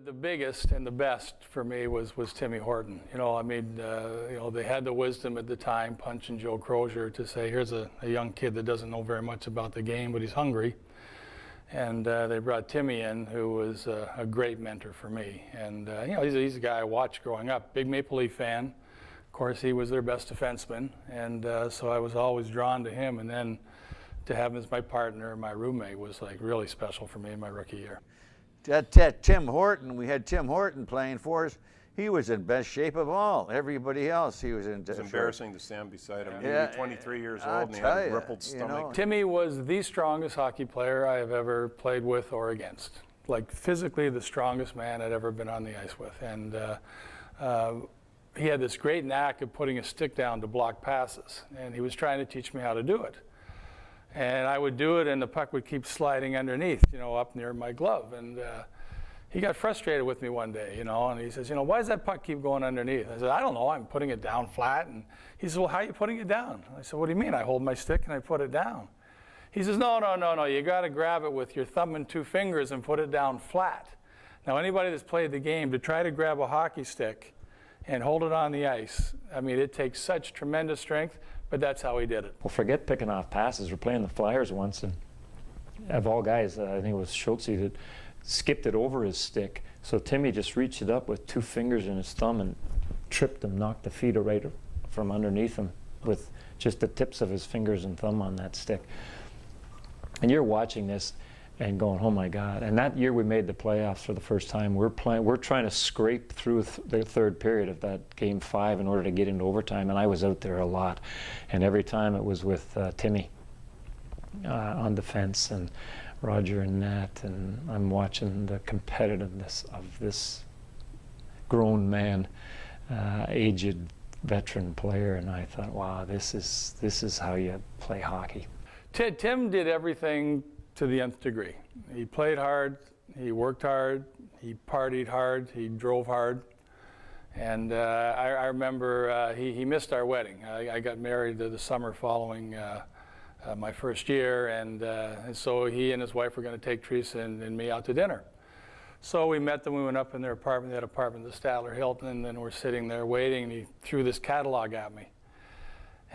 The biggest and the best for me was Timmy Horton. I mean, they had the wisdom at the time, Punch and Joe Crozier, to say, here's a young kid that doesn't know very much about the game, but he's hungry. And they brought Timmy in, who was a great mentor for me. And, he's a guy I watched growing up, big Maple Leaf fan. Of course, he was their best defenseman. And so I was always drawn to him. And then to have him as my partner, my roommate, was like really special for me in my rookie year. Tim Horton, we had Tim Horton playing for us. He was in best shape of all. Everybody else, he was in. It's embarrassing to stand beside him. Yeah, He was 23 years old and he had a rippled stomach. Timmy was the strongest hockey player I have ever played with or against. Like physically the strongest man I'd ever been on the ice with. And he had this great knack of putting his stick down to block passes. And he was trying to teach me how to do it. And I would do it, and the puck would keep sliding underneath, up near my glove. And he got frustrated with me one day, and he says, why does that puck keep going underneath? I said, I don't know, I'm putting it down flat. And he says, well, how are you putting it down? I said, what do you mean? I hold my stick and I put it down. He says, no, you got to grab it with your thumb and two fingers and put it down flat. Now, anybody that's played the game, to try to grab a hockey stick and hold it on the ice, I mean, it takes such tremendous strength. But that's how he did it. Well, forget picking off passes. We're playing the Flyers once, and of all guys, I think it was Schultze that skipped it over his stick. So Timmy just reached it up with two fingers and his thumb and tripped him, knocked the feet right from underneath him with just the tips of his fingers and thumb on that stick. And you're watching this and going, oh my God. And that year we made the playoffs for the first time. We're trying to scrape through the third period of that game 5 in order to get into overtime, and I was out there a lot. And every time it was with Timmy on defense and Roger and Nat, and I'm watching the competitiveness of this grown man, aged veteran player, and I thought, wow, this is how you play hockey. Tim did everything to the nth degree. He played hard, he worked hard, he partied hard, he drove hard. And I remember he missed our wedding. I got married the summer following my first year, and so he and his wife were going to take Teresa and me out to dinner. So we met them, we went up in their apartment, they had an apartment at the Statler Hilton, and then we're sitting there waiting, and he threw this catalog at me.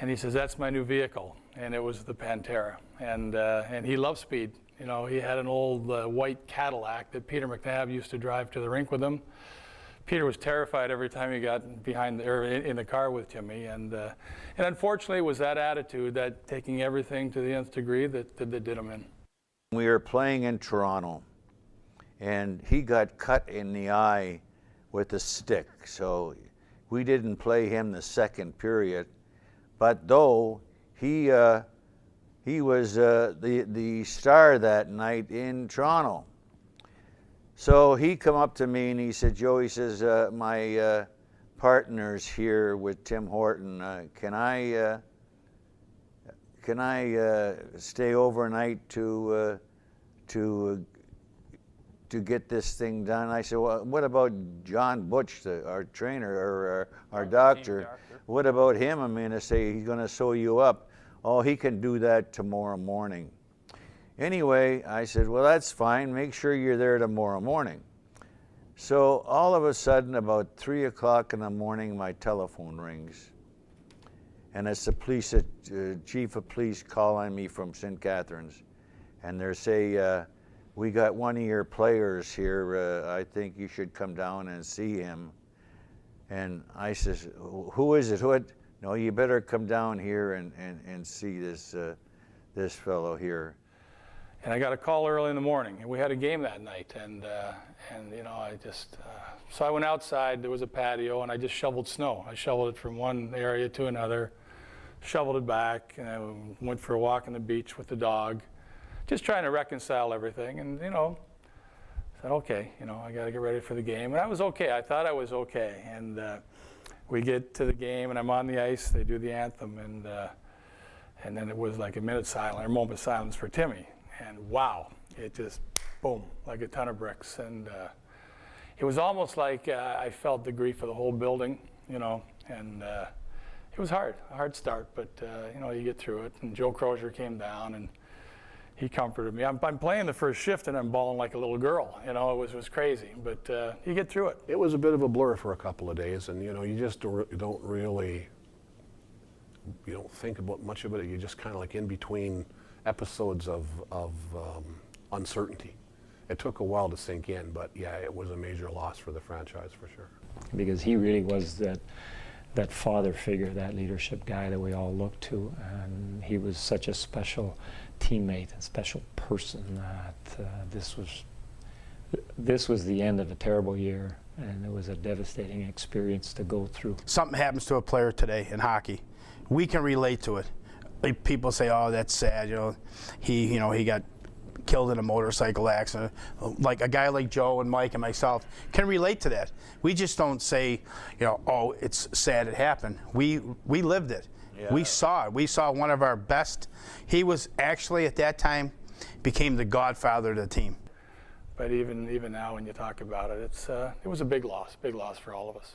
And he says, that's my new vehicle. And it was the Pantera. And he loved speed. He had an old white Cadillac that Peter McNabb used to drive to the rink with him. Peter was terrified every time he got in the car with Timmy. And unfortunately, it was that attitude, that taking everything to the nth degree, that did him in. We were playing in Toronto, and he got cut in the eye with a stick. So we didn't play him the second period. But though he was the star that night in Toronto. So he come up to me and he said, Joe, he says, my partner's here with Tim Horton. Can I stay overnight to get this thing done? I said, well, what about John Butch, our trainer, or our doctor? What about him? I mean, I say he's going to sew you up. Oh, he can do that tomorrow morning. Anyway, I said, well, that's fine. Make sure you're there tomorrow morning. So all of a sudden, about 3 o'clock in the morning, my telephone rings. And it's the chief of police calling me from St. Catharines. And they say, we got one of your players here. I think you should come down and see him. And I says, who is it? No, you better come down here and see this fellow here. And I got a call early in the morning, and we had a game that night. And so I went outside. There was a patio, and I just shoveled snow. I shoveled it from one area to another, shoveled it back, and I went for a walk on the beach with the dog, just trying to reconcile everything. And said, okay, I got to get ready for the game. And I was okay. I thought I was okay. And we get to the game, and I'm on the ice. They do the anthem, and then it was like a moment of silence for Timmy. And wow, it just, boom, like a ton of bricks. And it was almost like I felt the grief of the whole building, and it was hard, a hard start, but you get through it. And Joe Crozier came down, and he comforted me. I'm playing the first shift and I'm bawling like a little girl. You know, it was crazy, but you get through it. It was a bit of a blur for a couple of days, and you know, you just don't really, you don't think about much of it. You're just kind of like in between episodes of uncertainty. It took a while to sink in, but yeah, it was a major loss for the franchise for sure. Because he really was that father figure, that leadership guy that we all look to, and he was such a special teammate and special person that this was the end of a terrible year, and it was a devastating experience to go through. Something happens to a player today in hockey, we can relate to it. Like people say, "Oh, that's sad," you know, he got killed in a motorcycle accident. Like a guy like Joe and Mike and myself can relate to that. We just don't say, you know, "Oh, it's sad it happened." We lived it. Yeah. We saw it. We saw one of our best. He was actually at that time became the godfather of the team. But even now, when you talk about it, it was a big loss for all of us.